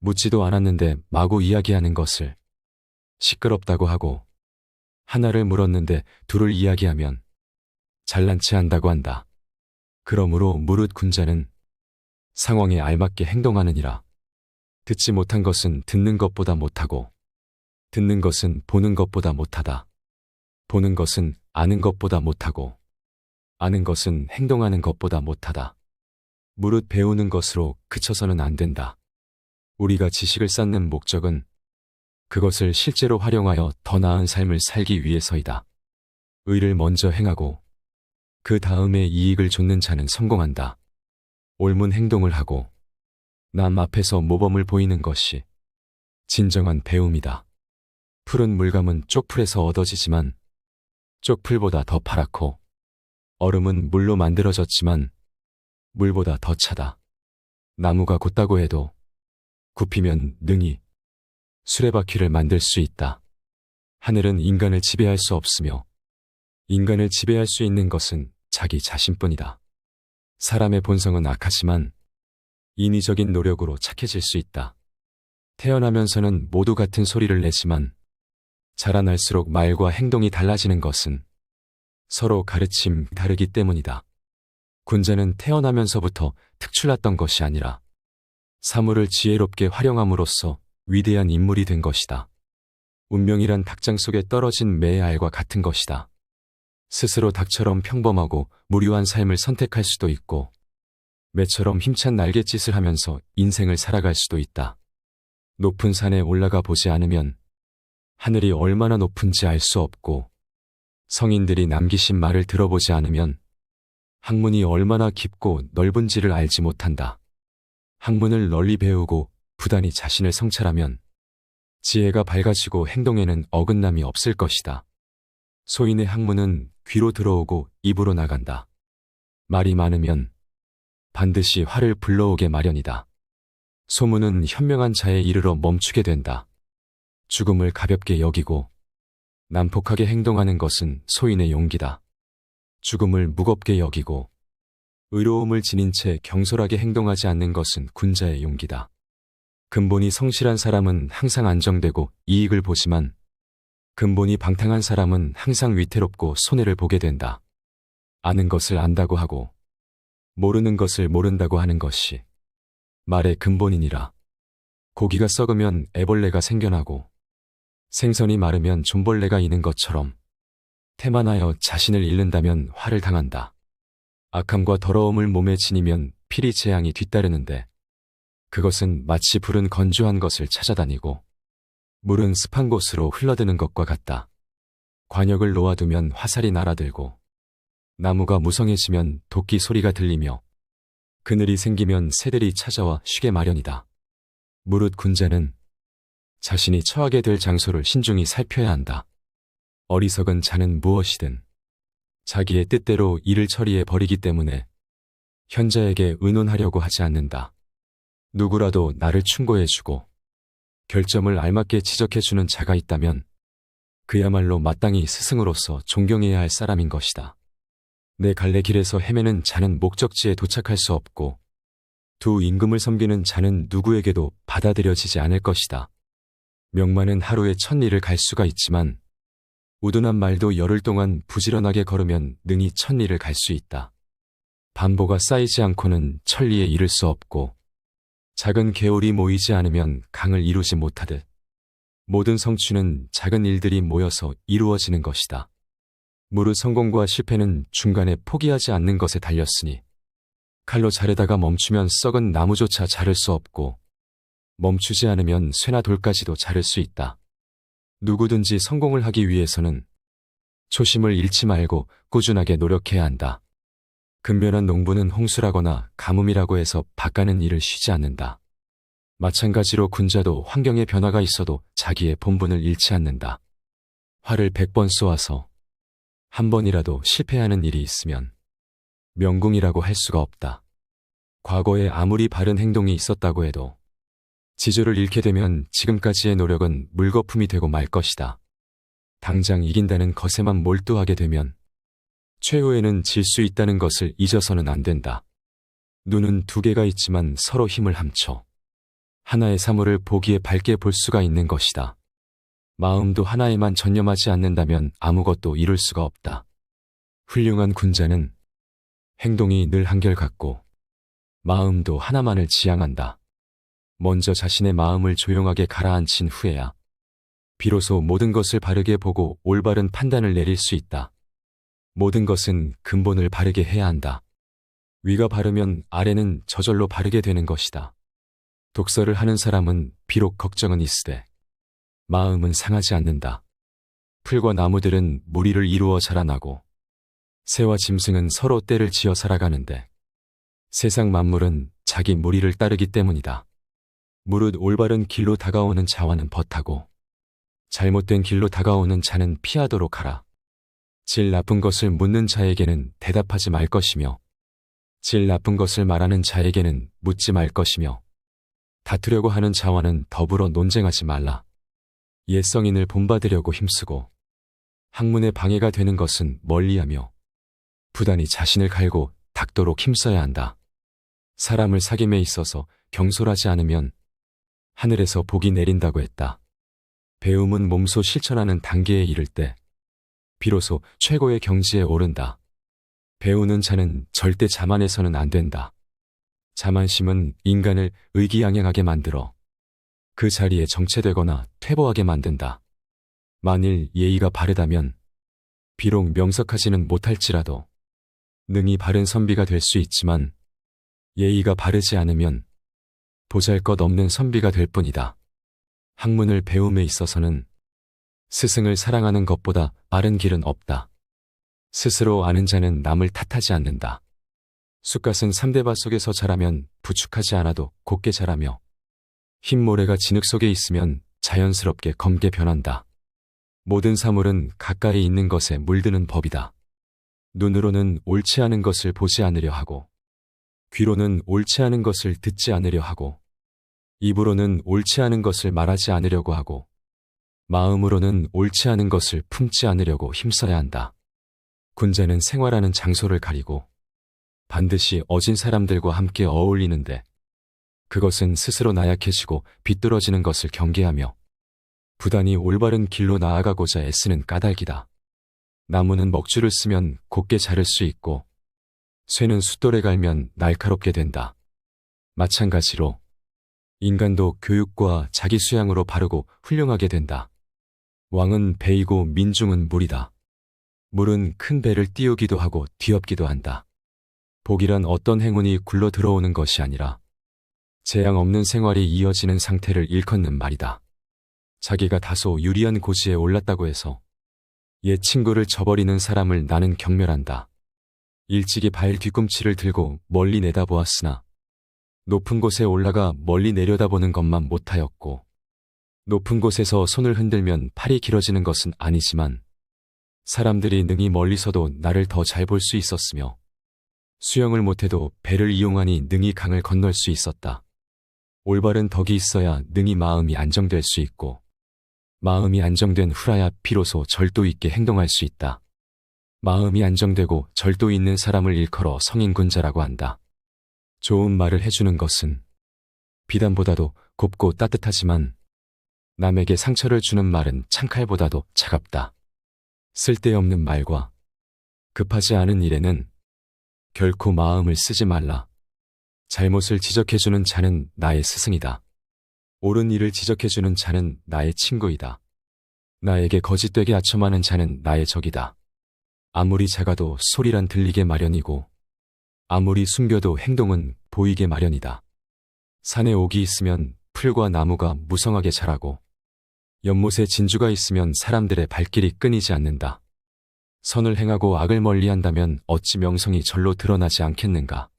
묻지도 않았는데 마구 이야기하는 것을 시끄럽다고 하고, 하나를 물었는데 둘을 이야기하면 잘난 체 한다고 한다. 그러므로 무릇 군자는 상황에 알맞게 행동하느니라. 듣지 못한 것은 듣는 것보다 못하고, 듣는 것은 보는 것보다 못하다. 보는 것은 아는 것보다 못하고, 아는 것은 행동하는 것보다 못하다. 무릇 배우는 것으로 그쳐서는 안 된다. 우리가 지식을 쌓는 목적은 그것을 실제로 활용하여 더 나은 삶을 살기 위해서이다. 의를 먼저 행하고 그 다음에 이익을 좇는 자는 성공한다. 옳은 행동을 하고 남 앞에서 모범을 보이는 것이 진정한 배움이다. 푸른 물감은 쪽풀에서 얻어지지만 쪽풀보다 더 파랗고, 얼음은 물로 만들어졌지만 물보다 더 차다. 나무가 곧다고 해도 굽히면 능히 수레바퀴를 만들 수 있다. 하늘은 인간을 지배할 수 없으며 인간을 지배할 수 있는 것은 자기 자신뿐이다. 사람의 본성은 악하지만 인위적인 노력으로 착해질 수 있다. 태어나면서는 모두 같은 소리를 내지만 자라날수록 말과 행동이 달라지는 것은 서로 가르침 다르기 때문이다. 군자는 태어나면서부터 특출났던 것이 아니라 사물을 지혜롭게 활용함으로써 위대한 인물이 된 것이다. 운명이란 닭장 속에 떨어진 매의 알과 같은 것이다. 스스로 닭처럼 평범하고 무료한 삶을 선택할 수도 있고, 매처럼 힘찬 날갯짓을 하면서 인생을 살아갈 수도 있다. 높은 산에 올라가 보지 않으면 하늘이 얼마나 높은지 알 수 없고, 성인들이 남기신 말을 들어보지 않으면 학문이 얼마나 깊고 넓은지를 알지 못한다. 학문을 널리 배우고 부단히 자신을 성찰하면 지혜가 밝아지고 행동에는 어긋남이 없을 것이다. 소인의 학문은 귀로 들어오고 입으로 나간다. 말이 많으면 반드시 화를 불러오게 마련이다. 소문은 현명한 자에 이르러 멈추게 된다. 죽음을 가볍게 여기고 난폭하게 행동하는 것은 소인의 용기다. 죽음을 무겁게 여기고 의로움을 지닌 채 경솔하게 행동하지 않는 것은 군자의 용기다. 근본이 성실한 사람은 항상 안정되고 이익을 보지만 근본이 방탕한 사람은 항상 위태롭고 손해를 보게 된다. 아는 것을 안다고 하고 모르는 것을 모른다고 하는 것이 말의 근본이니라. 고기가 썩으면 애벌레가 생겨나고 생선이 마르면 존벌레가 이는 것처럼 태만하여 자신을 잃는다면 화를 당한다. 악함과 더러움을 몸에 지니면 피리 재앙이 뒤따르는데 그것은 마치 불은 건조한 것을 찾아다니고 물은 습한 곳으로 흘러드는 것과 같다. 관역을 놓아두면 화살이 날아들고 나무가 무성해지면 도끼 소리가 들리며 그늘이 생기면 새들이 찾아와 쉬게 마련이다. 무릇 군자는 자신이 처하게 될 장소를 신중히 살펴야 한다. 어리석은 자는 무엇이든 자기의 뜻대로 일을 처리해 버리기 때문에 현자에게 의논하려고 하지 않는다. 누구라도 나를 충고해주고 결점을 알맞게 지적해주는 자가 있다면 그야말로 마땅히 스승으로서 존경해야 할 사람인 것이다. 내 갈래 길에서 헤매는 자는 목적지에 도착할 수 없고 두 임금을 섬기는 자는 누구에게도 받아들여지지 않을 것이다. 명만은 하루에 1000리를 갈 수가 있지만 우둔한 말도 열흘 동안 부지런하게 걸으면 능히 1000리를 갈 수 있다. 반보가 쌓이지 않고는 천리에 이를 수 없고 작은 개울이 모이지 않으면 강을 이루지 못하듯 모든 성취는 작은 일들이 모여서 이루어지는 것이다. 무릇 성공과 실패는 중간에 포기하지 않는 것에 달렸으니 칼로 자르다가 멈추면 썩은 나무조차 자를 수 없고 멈추지 않으면 쇠나 돌까지도 자를 수 있다. 누구든지 성공을 하기 위해서는 초심을 잃지 말고 꾸준하게 노력해야 한다. 근면한 농부는 홍수라거나 가뭄이라고 해서 바가는 일을 쉬지 않는다. 마찬가지로 군자도 환경의 변화가 있어도 자기의 본분을 잃지 않는다. 활을 100번 쏘아서 한 번이라도 실패하는 일이 있으면 명궁이라고 할 수가 없다. 과거에 아무리 바른 행동이 있었다고 해도 지조를 잃게 되면 지금까지의 노력은 물거품이 되고 말 것이다. 당장 이긴다는 것에만 몰두하게 되면 최후에는 질 수 있다는 것을 잊어서는 안 된다. 눈은 두 개가 있지만 서로 힘을 합쳐 하나의 사물을 보기에 밝게 볼 수가 있는 것이다. 마음도 하나에만 전념하지 않는다면 아무것도 이룰 수가 없다. 훌륭한 군자는 행동이 늘 한결같고 마음도 하나만을 지향한다. 먼저 자신의 마음을 조용하게 가라앉힌 후에야 비로소 모든 것을 바르게 보고 올바른 판단을 내릴 수 있다. 모든 것은 근본을 바르게 해야 한다. 위가 바르면 아래는 저절로 바르게 되는 것이다. 독서를 하는 사람은 비록 걱정은 있으되 마음은 상하지 않는다. 풀과 나무들은 무리를 이루어 자라나고 새와 짐승은 서로 떼를 지어 살아가는데 세상 만물은 자기 무리를 따르기 때문이다. 무릇 올바른 길로 다가오는 자와는 벗하고 잘못된 길로 다가오는 자는 피하도록 하라. 질 나쁜 것을 묻는 자에게는 대답하지 말 것이며 질 나쁜 것을 말하는 자에게는 묻지 말 것이며 다투려고 하는 자와는 더불어 논쟁하지 말라. 옛 성인을 본받으려고 힘쓰고 학문에 방해가 되는 것은 멀리하며 부단히 자신을 갈고 닦도록 힘써야 한다. 사람을 사귐에 있어서 경솔하지 않으면 하늘에서 복이 내린다고 했다. 배움은 몸소 실천하는 단계에 이를 때 비로소 최고의 경지에 오른다. 배우는 자는 절대 자만해서는 안 된다. 자만심은 인간을 의기양양하게 만들어 그 자리에 정체되거나 퇴보하게 만든다. 만일 예의가 바르다면 비록 명석하지는 못할지라도 능히 바른 선비가 될 수 있지만 예의가 바르지 않으면 보잘것없는 선비가 될 뿐이다. 학문을 배움에 있어서는 스승을 사랑하는 것보다 빠른 길은 없다. 스스로 아는 자는 남을 탓하지 않는다. 쑥갓은 3대밭 속에서 자라면 부축하지 않아도 곱게 자라며 흰 모래가 진흙 속에 있으면 자연스럽게 검게 변한다. 모든 사물은 가까이 있는 것에 물드는 법이다. 눈으로는 옳지 않은 것을 보지 않으려 하고 귀로는 옳지 않은 것을 듣지 않으려 하고 입으로는 옳지 않은 것을 말하지 않으려고 하고 마음으로는 옳지 않은 것을 품지 않으려고 힘써야 한다. 군자는 생활하는 장소를 가리고 반드시 어진 사람들과 함께 어울리는데 그것은 스스로 나약해지고 비뚤어지는 것을 경계하며 부단히 올바른 길로 나아가고자 애쓰는 까닭이다. 나무는 먹줄을 쓰면 곱게 자를 수 있고 쇠는 숫돌에 갈면 날카롭게 된다. 마찬가지로 인간도 교육과 자기 수양으로 바르고 훌륭하게 된다. 왕은 배이고 민중은 물이다. 물은 큰 배를 띄우기도 하고 뒤엎기도 한다. 복이란 어떤 행운이 굴러 들어오는 것이 아니라 재앙 없는 생활이 이어지는 상태를 일컫는 말이다. 자기가 다소 유리한 고지에 올랐다고 해서 옛 친구를 저버리는 사람을 나는 경멸한다. 일찍이 발 뒤꿈치를 들고 멀리 내다보았으나 높은 곳에 올라가 멀리 내려다보는 것만 못하였고 높은 곳에서 손을 흔들면 팔이 길어지는 것은 아니지만 사람들이 능히 멀리서도 나를 더 잘 볼 수 있었으며 수영을 못해도 배를 이용하니 능히 강을 건널 수 있었다. 올바른 덕이 있어야 능히 마음이 안정될 수 있고 마음이 안정된 후라야 비로소 절도 있게 행동할 수 있다. 마음이 안정되고 절도 있는 사람을 일컬어 성인군자라고 한다. 좋은 말을 해주는 것은 비단보다도 곱고 따뜻하지만 남에게 상처를 주는 말은 창칼보다도 차갑다. 쓸데없는 말과 급하지 않은 일에는 결코 마음을 쓰지 말라. 잘못을 지적해주는 자는 나의 스승이다. 옳은 일을 지적해주는 자는 나의 친구이다. 나에게 거짓되게 아첨하는 자는 나의 적이다. 아무리 작아도 소리란 들리게 마련이고 아무리 숨겨도 행동은 보이게 마련이다. 산에 옥이 있으면 풀과 나무가 무성하게 자라고 연못에 진주가 있으면 사람들의 발길이 끊이지 않는다. 선을 행하고 악을 멀리한다면 어찌 명성이 절로 드러나지 않겠는가.